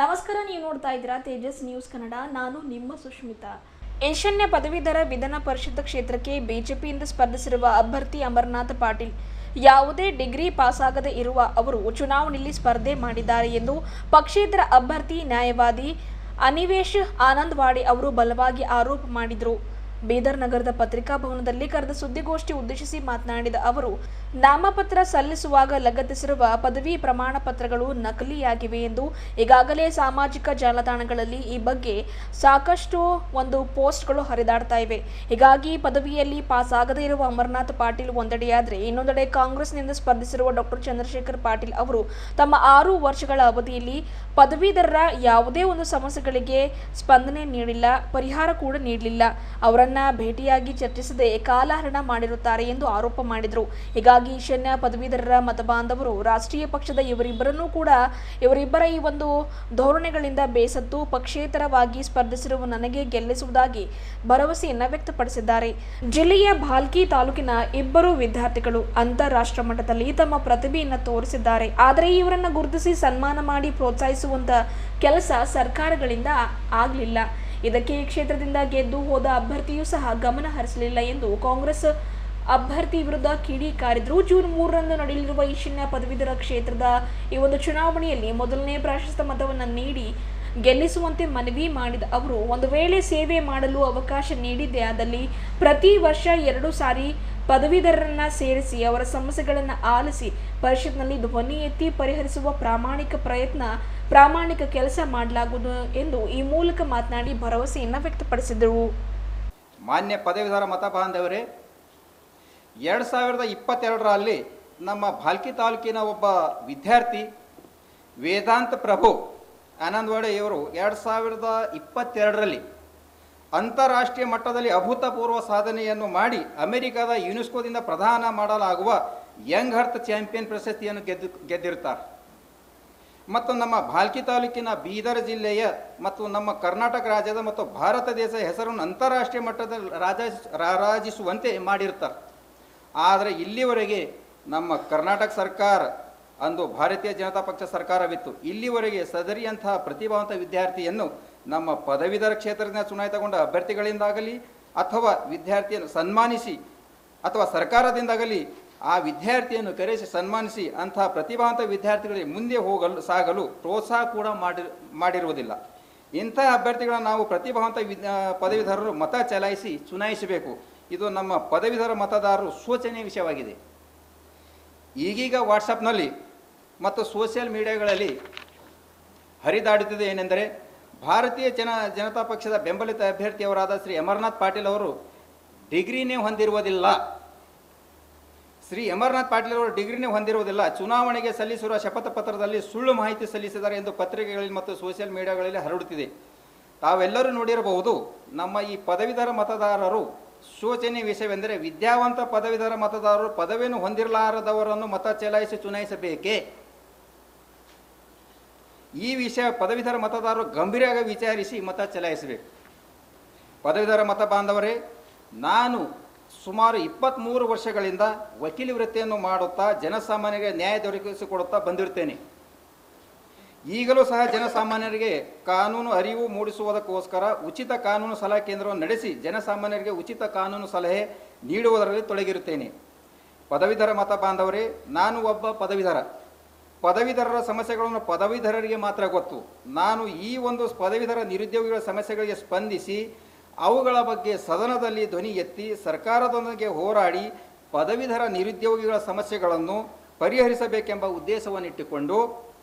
ನಮಸ್ಕಾರ, ನೀವು ನೋಡ್ತಾ ಇದ್ದೀರಾ ತೇಜಸ್ ನ್ಯೂಸ್ ಕನ್ನಡ. ನಾನು ನಿಮ್ಮ ಸುಷ್ಮಿತಾ. ಈಶಾನ್ಯ ಪದವೀಧರ ವಿಧಾನ ಪರಿಷತ್ ಕ್ಷೇತ್ರಕ್ಕೆ ಬಿಜೆಪಿಯಿಂದ ಸ್ಪರ್ಧಿಸಿರುವ ಅಭ್ಯರ್ಥಿ ಅಮರನಾಥ್ ಪಾಟೀಲ್ ಯಾವುದೇ ಡಿಗ್ರಿ ಪಾಸಾಗದೇ ಇರುವ ಅವರು ಚುನಾವಣೆಯಲ್ಲಿ ಸ್ಪರ್ಧೆ ಮಾಡಿದ್ದಾರೆ ಎಂದು ಪಕ್ಷೇತರ ಅಭ್ಯರ್ಥಿ ನ್ಯಾಯವಾದಿ ಅನಿವೇಶ್ ಆನಂದವಾಡಿ ಅವರು ಬಲವಾಗಿ ಆರೋಪ ಮಾಡಿದರು. ಬೀದರ್ ನಗರದ ಪತ್ರಿಕಾ ಭವನದಲ್ಲಿ ಕರೆದ ಸುದ್ದಿಗೋಷ್ಠಿ ಉದ್ದೇಶಿಸಿ ಮಾತನಾಡಿದ ಅವರು, ನಾಮಪತ್ರ ಸಲ್ಲಿಸುವಾಗ ಲಗತ್ತಿಸಿರುವ ಪದವಿ ಪ್ರಮಾಣ ಪತ್ರಗಳು ನಕಲಿಯಾಗಿವೆ ಎಂದು ಈಗಾಗಲೇ ಸಾಮಾಜಿಕ ಜಾಲತಾಣಗಳಲ್ಲಿ ಈ ಬಗ್ಗೆ ಸಾಕಷ್ಟು ಪೋಸ್ಟ್ಗಳು ಹರಿದಾಡ್ತಾ ಇವೆ. ಹೀಗಾಗಿ ಪದವಿಯಲ್ಲಿ ಪಾಸ್ ಆಗದೇ ಇರುವ ಅಮರನಾಥ್ ಪಾಟೀಲ್ ಒಂದೆಡೆಯಾದರೆ, ಇನ್ನೊಂದೆಡೆ ಕಾಂಗ್ರೆಸ್ನಿಂದ ಸ್ಪರ್ಧಿಸಿರುವ ಡಾಕ್ಟರ್ ಚಂದ್ರಶೇಖರ್ ಪಾಟೀಲ್ ಅವರು ತಮ್ಮ 6 ವರ್ಷಗಳ ಅವಧಿಯಲ್ಲಿ ಪದವೀಧರರ ಯಾವುದೇ ಸಮಸ್ಯೆಗಳಿಗೆ ಸ್ಪಂದನೆ ನೀಡಿಲ್ಲ, ಪರಿಹಾರ ಕೂಡ ನೀಡಲಿಲ್ಲ. ಅವರನ್ನ ಭೇಟಿಯಾಗಿ ಚರ್ಚಿಸದೆ ಕಾಲಹರಣ ಮಾಡಿರುತ್ತಾರೆ ಎಂದು ಆರೋಪ ಮಾಡಿದರು. ಹೀಗಾಗಿ ಈಶಾನ್ಯ ಪದವೀಧರರ ಮತಬಾಂಧವರು ರಾಷ್ಟ್ರೀಯ ಪಕ್ಷದ ಇವರಿಬ್ಬರ ಈ ಧೋರಣೆಗಳಿಂದ ಬೇಸತ್ತು ಪಕ್ಷೇತರವಾಗಿ ಸ್ಪರ್ಧಿಸಿರುವ ನನಗೆ ಗೆಲ್ಲಿಸುವುದಾಗಿ ಭರವಸೆಯನ್ನ ವ್ಯಕ್ತಪಡಿಸಿದ್ದಾರೆ. ಜಿಲ್ಲೆಯ ಭಾಲ್ಕಿ ತಾಲೂಕಿನ 2 ವಿದ್ಯಾರ್ಥಿಗಳು ಅಂತಾರಾಷ್ಟ್ರ ಮಟ್ಟದಲ್ಲಿ ತಮ್ಮ ಪ್ರತಿಭೆಯನ್ನು ತೋರಿಸಿದ್ದಾರೆ. ಆದರೆ ಇವರನ್ನ ಗುರುತಿಸಿ ಸನ್ಮಾನ ಮಾಡಿ ಪ್ರೋತ್ಸಾಹಿಸುವಂತ ಕೆಲಸ ಸರ್ಕಾರಗಳಿಂದ ಆಗಲಿಲ್ಲ. ಇದಕ್ಕೆ ಈ ಕ್ಷೇತ್ರದಿಂದ ಗೆದ್ದು ಹೋದ ಅಭ್ಯರ್ಥಿಯೂ ಸಹ ಗಮನ ಹರಿಸಲಿಲ್ಲ ಎಂದು ಕಾಂಗ್ರೆಸ್ ಅಭ್ಯರ್ಥಿ ವಿರುದ್ಧ ಕಿಡಿಕಾರಿದ್ರು. ಜೂನ್ 3ರಂದು ನಡೆಯಲಿರುವ ಈಶಾನ್ಯ ಪದವೀಧರ ಕ್ಷೇತ್ರದ ಈ ಚುನಾವಣೆಯಲ್ಲಿ ಮೊದಲನೇ ಪ್ರಾಶಸ್ತ್ಯ ಮತವನ್ನು ನೀಡಿ ಗೆಲ್ಲಿಸುವಂತೆ ಮನವಿ ಮಾಡಿದ ಅವರು, ಒಂದು ವೇಳೆ ಸೇವೆ ಮಾಡಲು ಅವಕಾಶ ನೀಡಿದ್ದೇ ಆದಲ್ಲಿ ಪ್ರತಿ ವರ್ಷ 2 ಸಾರಿ ಪದವೀಧರರನ್ನ ಸೇರಿಸಿ ಅವರ ಸಮಸ್ಯೆಗಳನ್ನು ಆಲಿಸಿ ಪರಿಷತ್ನಲ್ಲಿ ಧ್ವನಿ ಎತ್ತಿ ಪರಿಹರಿಸುವ ಪ್ರಾಮಾಣಿಕ ಕೆಲಸ ಮಾಡಲಾಗುವುದು ಎಂದು ಈ ಮೂಲಕ ಮಾತನಾಡಿ ಭರವಸೆಯನ್ನು ವ್ಯಕ್ತಪಡಿಸಿದರು. ಮಾನ್ಯ ಪದವೀಧರ ಮತ ಬಾಂಧವರೇ, 2022ರಲ್ಲಿ ನಮ್ಮ ಭಾಲ್ಕಿ ತಾಲೂಕಿನ ಒಬ್ಬ ವಿದ್ಯಾರ್ಥಿ ವೇದಾಂತ ಪ್ರಭು ಆನಂದವಾಡಿ ಇವರು 2022ರಲ್ಲಿ ಅಂತಾರಾಷ್ಟ್ರೀಯ ಮಟ್ಟದಲ್ಲಿ ಅಭೂತಪೂರ್ವ ಸಾಧನೆಯನ್ನು ಮಾಡಿ ಅಮೆರಿಕದ ಯುನೆಸ್ಕೋದಿಂದ ಪ್ರದಾನ ಮಾಡಲಾಗುವ ಯಂಗ್ ಅರ್ತ್ ಚಾಂಪಿಯನ್ ಪ್ರಶಸ್ತಿಯನ್ನು ಗೆದ್ದಿರುತ್ತಾರೆ. ಮತ್ತು ನಮ್ಮ ಭಾಲ್ಕಿ ತಾಲೂಕಿನ ಬೀದರ್ ಜಿಲ್ಲೆಯ ಮತ್ತು ನಮ್ಮ ಕರ್ನಾಟಕ ರಾಜ್ಯದ ಮತ್ತು ಭಾರತ ದೇಶದ ಹೆಸರನ್ನು ಅಂತಾರಾಷ್ಟ್ರೀಯ ಮಟ್ಟದಲ್ಲಿ ರಾರಾಜಿಸುವಂತೆ ಮಾಡಿರ್ತಾರೆ. ಆದರೆ ಇಲ್ಲಿವರೆಗೆ ನಮ್ಮ ಕರ್ನಾಟಕ ಸರ್ಕಾರ, ಅಂದು ಭಾರತೀಯ ಜನತಾ ಪಕ್ಷ ಸರ್ಕಾರವಿತ್ತು, ಇಲ್ಲಿವರೆಗೆ ಸದರಿಯಂತಹ ಪ್ರತಿಭಾವಂತ ವಿದ್ಯಾರ್ಥಿಯನ್ನು ನಮ್ಮ ಪದವೀಧರ ಕ್ಷೇತ್ರದಿಂದ ಚುನಾಯಿತಗೊಂಡ ಅಭ್ಯರ್ಥಿಗಳಿಂದಾಗಲಿ ಅಥವಾ ವಿದ್ಯಾರ್ಥಿಯನ್ನು ಸನ್ಮಾನಿಸಿ ಅಥವಾ ಸರ್ಕಾರದಿಂದಾಗಲಿ ಆ ವಿದ್ಯಾರ್ಥಿಯನ್ನು ಕರೆಸಿ ಸನ್ಮಾನಿಸಿ ಅಂತಹ ಪ್ರತಿಭಾವಂತ ವಿದ್ಯಾರ್ಥಿಗಳಿಗೆ ಮುಂದೆ ಸಾಗಲು ಪ್ರೋತ್ಸಾಹ ಕೂಡ ಮಾಡಿರುವುದಿಲ್ಲ. ಇಂಥ ಅಭ್ಯರ್ಥಿಗಳನ್ನು ನಾವು ಪ್ರತಿಭಾವಂತ ಪದವೀಧರರು ಮತ ಚಲಾಯಿಸಿ ಚುನಾಯಿಸಬೇಕು. ಇದು ನಮ್ಮ ಪದವೀಧರ ಮತದಾರರು ಶೋಚನೀಯ ವಿಷಯವಾಗಿದೆ. ಈಗೀಗ ವಾಟ್ಸಪ್ನಲ್ಲಿ ಮತ್ತು ಸೋಷಿಯಲ್ ಮೀಡಿಯಾಗಳಲ್ಲಿ ಹರಿದಾಡುತ್ತಿದೆ ಏನೆಂದರೆ, ಭಾರತೀಯ ಜನತಾ ಪಕ್ಷದ ಬೆಂಬಲಿತ ಅಭ್ಯರ್ಥಿಯವರಾದ ಶ್ರೀ ಅಮರನಾಥ್ ಪಾಟೀಲ್ ಅವರು ಡಿಗ್ರಿನೇ ಹೊಂದಿರುವುದಿಲ್ಲ. ಚುನಾವಣೆಗೆ ಸಲ್ಲಿಸಿರುವ ಶಪಥ ಪತ್ರದಲ್ಲಿ ಸುಳ್ಳು ಮಾಹಿತಿ ಸಲ್ಲಿಸಿದ್ದಾರೆ ಎಂದು ಪತ್ರಿಕೆಗಳಲ್ಲಿ ಮತ್ತು ಸೋಷಿಯಲ್ ಮೀಡಿಯಾಗಳಲ್ಲಿ ಹರಡುತ್ತಿದೆ. ತಾವೆಲ್ಲರೂ ನೋಡಿರಬಹುದು. ನಮ್ಮ ಈ ಪದವೀಧರ ಮತದಾರರು ಶೋಚನೀಯ ವಿಷಯವೆಂದರೆ, ವಿದ್ಯಾವಂತ ಪದವೀಧರ ಮತದಾರರು ಪದವಿಯನ್ನು ಹೊಂದಿರಲಾರದವರನ್ನು ಮತ ಚಲಾಯಿಸಿ ಚುನಾಯಿಸಬೇಕೇ? ಈ ವಿಷಯ ಪದವೀಧರ ಮತದಾರರು ಗಂಭೀರವಾಗಿ ವಿಚಾರಿಸಿ ಮತ ಚಲಾಯಿಸಬೇಕು. ಪದವೀಧರ ಮತ ಬಾಂಧವರೇ, ನಾನು ಸುಮಾರು 23 ವರ್ಷಗಳಿಂದ ವಕೀಲಿ ವೃತ್ತಿಯನ್ನು ಮಾಡುತ್ತಾ ಜನಸಾಮಾನ್ಯರಿಗೆ ನ್ಯಾಯ ದೊರಕಿಸಿಕೊಡುತ್ತಾ ಬಂದಿರುತ್ತೇನೆ. ಈಗಲೂ ಸಹ ಜನಸಾಮಾನ್ಯರಿಗೆ ಕಾನೂನು ಅರಿವು ಮೂಡಿಸುವುದಕ್ಕೋಸ್ಕರ ಉಚಿತ ಕಾನೂನು ಸಲಹೆ ಕೇಂದ್ರವನ್ನು ನಡೆಸಿ ಜನಸಾಮಾನ್ಯರಿಗೆ ಉಚಿತ ಕಾನೂನು ಸಲಹೆ ನೀಡುವುದರಲ್ಲಿ ತೊಡಗಿರುತ್ತೇನೆ. ಪದವೀಧರ ಮತ ಬಾಂಧವರೇ, ನಾನು ಒಬ್ಬ ಪದವೀಧರರ ಸಮಸ್ಯೆಗಳನ್ನು ಪದವೀಧರರಿಗೆ ಮಾತ್ರ ಗೊತ್ತು. ನಾನು ಈ ಪದವೀಧರ ನಿರುದ್ಯೋಗಿಗಳ ಸಮಸ್ಯೆಗಳಿಗೆ ಸ್ಪಂದಿಸಿ ಅವುಗಳ ಬಗ್ಗೆ ಸದನದಲ್ಲಿ ಧ್ವನಿ ಎತ್ತಿ ಸರ್ಕಾರದೊಂದಿಗೆ ಹೋರಾಡಿ ಪದವೀಧರ ನಿರುದ್ಯೋಗಿಗಳ ಸಮಸ್ಯೆಗಳನ್ನು ಪರಿಹರಿಸಬೇಕೆಂಬ ಉದ್ದೇಶವನ್ನಿಟ್ಟುಕೊಂಡು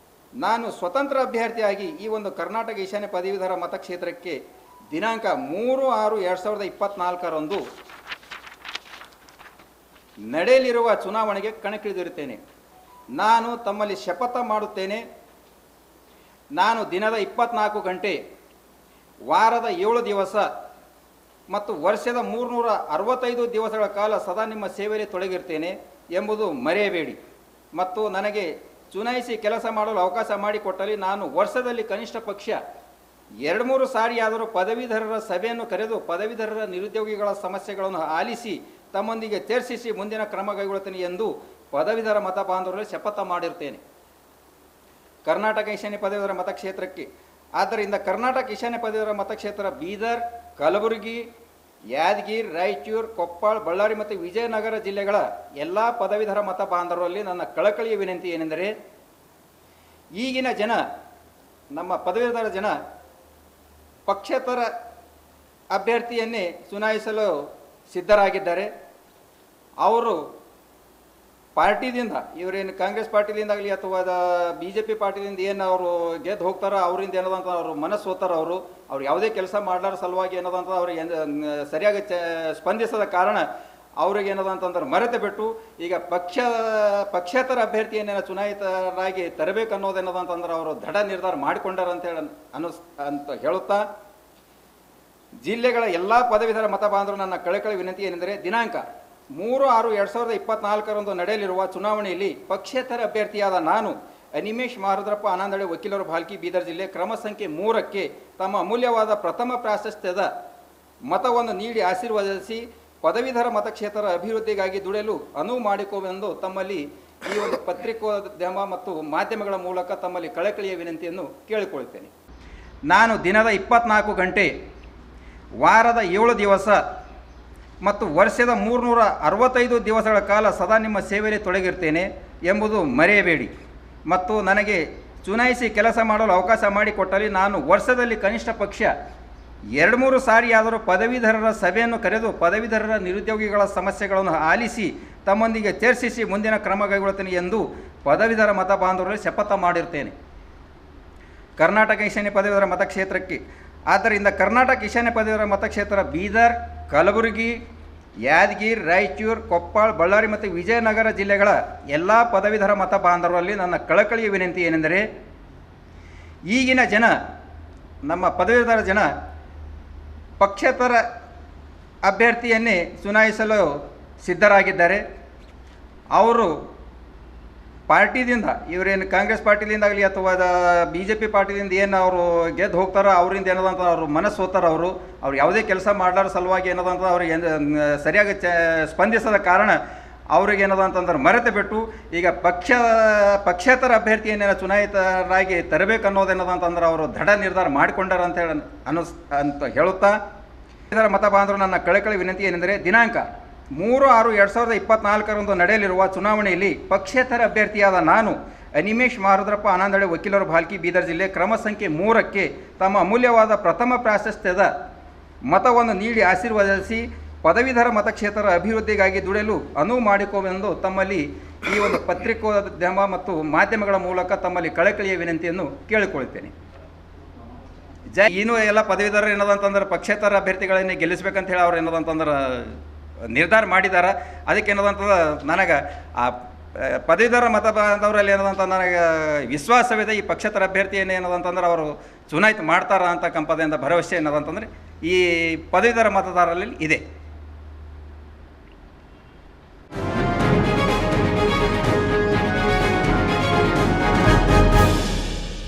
ನಾನು ಸ್ವತಂತ್ರ ಅಭ್ಯರ್ಥಿಯಾಗಿ ಈ ಕರ್ನಾಟಕ ಈಶಾನ್ಯ ಪದವೀಧರ ಮತಕ್ಷೇತ್ರಕ್ಕೆ ದಿನಾಂಕ 3/6/2024ರಂದು ನಡೆಯಲಿರುವ ಚುನಾವಣೆಗೆ ಕಣಕ್ಕಿಳಿದಿರುತ್ತೇನೆ. ನಾನು ತಮ್ಮಲ್ಲಿ ಶಪಥ ಮಾಡುತ್ತೇನೆ, ನಾನು ದಿನದ 24 ಗಂಟೆ, ವಾರದ 7 ದಿವಸ ಮತ್ತು ವರ್ಷದ 365 ದಿವಸಗಳ ಕಾಲ ಸದಾ ನಿಮ್ಮ ಸೇವೆಯಲ್ಲಿ ತೊಡಗಿರ್ತೇನೆ ಎಂಬುದು ಮರೆಯಬೇಡಿ. ಮತ್ತು ನನಗೆ ಚುನಾಯಿಸಿ ಕೆಲಸ ಮಾಡಲು ಅವಕಾಶ ಮಾಡಿಕೊಟ್ಟಲ್ಲಿ ನಾನು ವರ್ಷದಲ್ಲಿ ಕನಿಷ್ಠ ಪಕ್ಷ 2-3 ಸಾರಿಯಾದರೂ ಪದವೀಧರರ ಸಭೆಯನ್ನು ಕರೆದು ಪದವೀಧರರ ನಿರುದ್ಯೋಗಿಗಳ ಸಮಸ್ಯೆಗಳನ್ನು ಆಲಿಸಿ ತಮ್ಮೊಂದಿಗೆ ಚರ್ಚಿಸಿ ಮುಂದಿನ ಕ್ರಮ ಕೈಗೊಳ್ಳುತ್ತೇನೆ ಎಂದು ಪದವೀಧರ ಮತ ಬಾಂಧವರಲ್ಲಿ ಶಪಥ ಮಾಡಿರ್ತೇನೆ. ಕರ್ನಾಟಕ ಈಶಾನ್ಯ ಪದವೀಧರ ಮತಕ್ಷೇತ್ರಕ್ಕೆ. ಆದ್ದರಿಂದ ಕರ್ನಾಟಕ ಈಶಾನ್ಯ ಪದವೀಧರ ಮತಕ್ಷೇತ್ರ ಬೀದರ್, ಕಲಬುರಗಿ, ಯಾದಗಿರಿ, ರಾಯಚೂರು, ಕೊಪ್ಪಳ, ಬಳ್ಳಾರಿ ಮತ್ತು ವಿಜಯನಗರ ಜಿಲ್ಲೆಗಳ ಎಲ್ಲ ಪದವೀಧರ ಮತ ಬಾಂಧವರಲ್ಲಿ ನನ್ನ ಕಳಕಳಿಯ ವಿನಂತಿ ಏನೆಂದರೆ, ಈಗಿನ ಜನ, ನಮ್ಮ ಪದವೀಧರ ಜನ ಪಕ್ಷೇತರ ಅಭ್ಯರ್ಥಿಯನ್ನೇ ಚುನಾಯಿಸಲು ಸಿದ್ಧರಾಗಿದ್ದಾರೆ. ಅವರು ಪಾರ್ಟಿದಿಂದ, ಇವರೇನು ಕಾಂಗ್ರೆಸ್ ಪಾರ್ಟಿಯಿಂದಾಗಲಿ ಅಥವಾ BJP ಪಾರ್ಟಿಯಿಂದ ಏನು ಅವರು ಗೆದ್ದು ಹೋಗ್ತಾರೋ ಅವರಿಂದ ಏನದಂತ ಅವರು ಮನಸ್ಸು ಹೋಗ್ತಾರೋ ಅವ್ರು ಯಾವುದೇ ಕೆಲಸ ಮಾಡಲಾರ ಸಲುವಾಗಿ ಏನದಂತ ಅವ್ರಿಗೆ ಸರಿಯಾಗಿ ಸ್ಪಂದಿಸದ ಕಾರಣ ಅವ್ರಿಗೆ ಏನದಂತಂದ್ರೆ ಮರೆತು ಬಿಟ್ಟು ಈಗ ಪಕ್ಷೇತರ ಅಭ್ಯರ್ಥಿಯನ್ನೇನ ಚುನಾಯಿತರಾಗಿ ತರಬೇಕು ಅನ್ನೋದೇನದಂತಂದ್ರೆ ಅವರು ದೃಢ ನಿರ್ಧಾರ ಮಾಡಿಕೊಂಡಾರ ಅಂತೇಳಿ ಅಂತ ಹೇಳುತ್ತಾ, ಜಿಲ್ಲೆಗಳ ಎಲ್ಲ ಪದವೀಧರ ಮತ ಬಾಂಧವರು ನನ್ನ ಕಳಕಳಿ ವಿನಂತಿ ಏನೆಂದರೆ, ದಿನಾಂಕ 3/6/2024 ನಡೆಯಲಿರುವ ಚುನಾವಣೆಯಲ್ಲಿ ಪಕ್ಷೇತರ ಅಭ್ಯರ್ಥಿಯಾದ ನಾನು ಅನಿಮೇಶ್ ಮಾರುದ್ರಪ್ಪ ಆನಂದಳೆ, ವಕೀಲರು, ಭಾಲ್ಕಿ, ಬೀದರ್ ಜಿಲ್ಲೆ, ಕ್ರಮ ಸಂಖ್ಯೆ 3ಕ್ಕೆ ತಮ್ಮ ಅಮೂಲ್ಯವಾದ ಪ್ರಥಮ ಪ್ರಾಶಸ್ತ್ಯದ ಮತವನ್ನು ನೀಡಿ ಆಶೀರ್ವದಿಸಿ ಪದವೀಧರ ಮತಕ್ಷೇತ್ರ ಅಭಿವೃದ್ಧಿಗಾಗಿ ದುಡಿಯಲು ಅನುವು ಮಾಡಿಕೊವೆಂದು ತಮ್ಮಲ್ಲಿ ಈ ಒಂದು ಪತ್ರಿಕೋದ್ಯಮ ಮತ್ತು ಮಾಧ್ಯಮಗಳ ಮೂಲಕ ತಮ್ಮಲ್ಲಿ ಕಳಕಳಿಯ ವಿನಂತಿಯನ್ನು ಕೇಳಿಕೊಳ್ಳುತ್ತೇನೆ. ನಾನು ದಿನದ 24 ಗಂಟೆ, ವಾರದ 7 ದಿವಸ ಮತ್ತು ವರ್ಷದ 365 ದಿವಸಗಳ ಕಾಲ ಸದಾ ನಿಮ್ಮ ಸೇವೆಯಲ್ಲಿ ತೊಡಗಿರ್ತೇನೆ ಎಂಬುದು ಮರೆಯಬೇಡಿ. ಮತ್ತು ನನಗೆ ಚುನಾಯಿಸಿ ಕೆಲಸ ಮಾಡಲು ಅವಕಾಶ ಮಾಡಿಕೊಟ್ಟಲ್ಲಿ ನಾನು ವರ್ಷದಲ್ಲಿ ಕನಿಷ್ಠ ಪಕ್ಷ 2-3 ಸಾರಿಯಾದರೂ ಪದವೀಧರರ ಸಭೆಯನ್ನು ಕರೆದು ಪದವೀಧರರ ನಿರುದ್ಯೋಗಿಗಳ ಸಮಸ್ಯೆಗಳನ್ನು ಆಲಿಸಿ ತಮ್ಮೊಂದಿಗೆ ಚರ್ಚಿಸಿ ಮುಂದಿನ ಕ್ರಮ ಕೈಗೊಳ್ಳುತ್ತೇನೆ ಎಂದು ಪದವೀಧರ ಮತ ಬಾಂಧವರಲ್ಲಿ ಶಪಥ ಮಾಡಿರ್ತೇನೆ. ಕರ್ನಾಟಕ ಈಶಾನ್ಯ ಪದವೀಧರ ಮತಕ್ಷೇತ್ರಕ್ಕೆ. ಆದ್ದರಿಂದ ಕರ್ನಾಟಕ ಈಶಾನ್ಯ ಪದವೀಧರ ಮತಕ್ಷೇತ್ರ ಬೀದರ್, ಕಲಬುರಗಿ, ಯಾದಗಿರಿ, ರಾಯಚೂರು, ಕೊಪ್ಪಳ, ಬಳ್ಳಾರಿ ಮತ್ತು ವಿಜಯನಗರ ಜಿಲ್ಲೆಗಳ ಎಲ್ಲ ಪದವೀಧರ ಮತ ಬಾಂಧವರಲ್ಲಿ ನನ್ನ ಕಳಕಳಿಯ ವಿನಂತಿ ಏನೆಂದರೆ, ಈಗಿನ ಜನ, ನಮ್ಮ ಪದವೀಧರ ಜನ ಪಕ್ಷೇತರ ಅಭ್ಯರ್ಥಿಯನ್ನೇ ಚುನಾಯಿಸಲು ಸಿದ್ಧರಾಗಿದ್ದಾರೆ. ಅವರು ಪಾರ್ಟಿದಿಂದ, ಇವರೇನು ಕಾಂಗ್ರೆಸ್ ಪಾರ್ಟಿಯಿಂದಾಗಲಿ ಅಥವಾ BJP ಪಾರ್ಟಿಯಿಂದ ಏನು ಅವರು ಗೆದ್ದು ಹೋಗ್ತಾರೋ ಅವರಿಂದ ಏನದಂತ ಅವರು ಮನಸ್ಸು ಹೋಗ್ತಾರೋ ಅವ್ರು ಯಾವುದೇ ಕೆಲಸ ಮಾಡಲಾರ ಸಲುವಾಗಿ ಏನದಂತ ಅವ್ರಿಗೆ ಸರಿಯಾಗಿ ಸ್ಪಂದಿಸದ ಕಾರಣ ಅವ್ರಿಗೆ ಏನದಂತಂದ್ರೆ ಮರೆತು ಬಿಟ್ಟು ಈಗ ಪಕ್ಷೇತರ ಅಭ್ಯರ್ಥಿಯನ್ನೇನ ಚುನಾಯಿತರಾಗಿ ತರಬೇಕು ಅನ್ನೋದೇನದಂತಂದ್ರೆ ಅವರು ದೃಢ ನಿರ್ಧಾರ ಮಾಡಿಕೊಂಡಾರ ಅಂತೇಳಿ ಅಂತ ಹೇಳುತ್ತಾ, ಇದರ ಮತ ಬಾಂಧವರು ನನ್ನ ಕಳಕಳಿ ವಿನಂತಿ ಏನೆಂದರೆ, ದಿನಾಂಕ 3/6/2024 ನಡೆಯಲಿರುವ ಚುನಾವಣೆಯಲ್ಲಿ ಪಕ್ಷೇತರ ಅಭ್ಯರ್ಥಿಯಾದ ನಾನು ಅನಿಮೇಶ್ ಮಾರುದ್ರಪ್ಪ ಆನಂದಳೆ, ವಕೀಲರು, ಭಾಲ್ಕಿ, ಬೀದರ್ ಜಿಲ್ಲೆ, ಕ್ರಮ ಸಂಖ್ಯೆ 3ಕ್ಕೆ ತಮ್ಮ ಅಮೂಲ್ಯವಾದ ಪ್ರಥಮ ಪ್ರಾಶಸ್ತ್ಯದ ಮತವನ್ನು ನೀಡಿ ಆಶೀರ್ವದಿಸಿ ಪದವೀಧರ ಮತಕ್ಷೇತ್ರ ಅಭಿವೃದ್ಧಿಗಾಗಿ ದುಡಿಯಲು ಅನುವು ಮಾಡಿಕೊವೆಂದು ತಮ್ಮಲ್ಲಿ ಈ ಒಂದು ಪತ್ರಿಕೋದ್ಯಮ ಮತ್ತು ಮಾಧ್ಯಮಗಳ ಮೂಲಕ ತಮ್ಮಲ್ಲಿ ಕಳಕಳಿಯ ವಿನಂತಿಯನ್ನು ಕೇಳಿಕೊಳ್ಳುತ್ತೇನೆ. ಇನ್ನೂ ಎಲ್ಲ ಪದವೀಧರರು ಏನದಂತಂದ್ರೆ ಪಕ್ಷೇತರ ಅಭ್ಯರ್ಥಿಗಳನ್ನೇ ಗೆಲ್ಲಿಸ್ಬೇಕಂತ ಹೇಳಿ ಅವ್ರು ಏನದಂತಂದ್ರೆ ನಿರ್ಧಾರ ಮಾಡಿದ್ದಾರೆ. ಅದಕ್ಕೆ ಏನದಂತಂದ್ರೆ ನನಗೆ ಆ ಪದವೀಧರ ಮತ ಬಾಂಧವರಲ್ಲಿ ಏನದಂತ ನನಗೆ ವಿಶ್ವಾಸವಿದೆ, ಈ ಪಕ್ಷೇತರ ಅಭ್ಯರ್ಥಿಯನ್ನು ಏನದಂತಂದ್ರೆ ಅವರು ಚುನಾಯಿತ ಮಾಡ್ತಾರ ಅಂತ ಕಂಪದಿಂದ ಭರವಸೆ ಏನದಂತಂದರೆ ಈ ಪದವೀಧರ ಮತದಾರರಲ್ಲಿ ಇದೆ.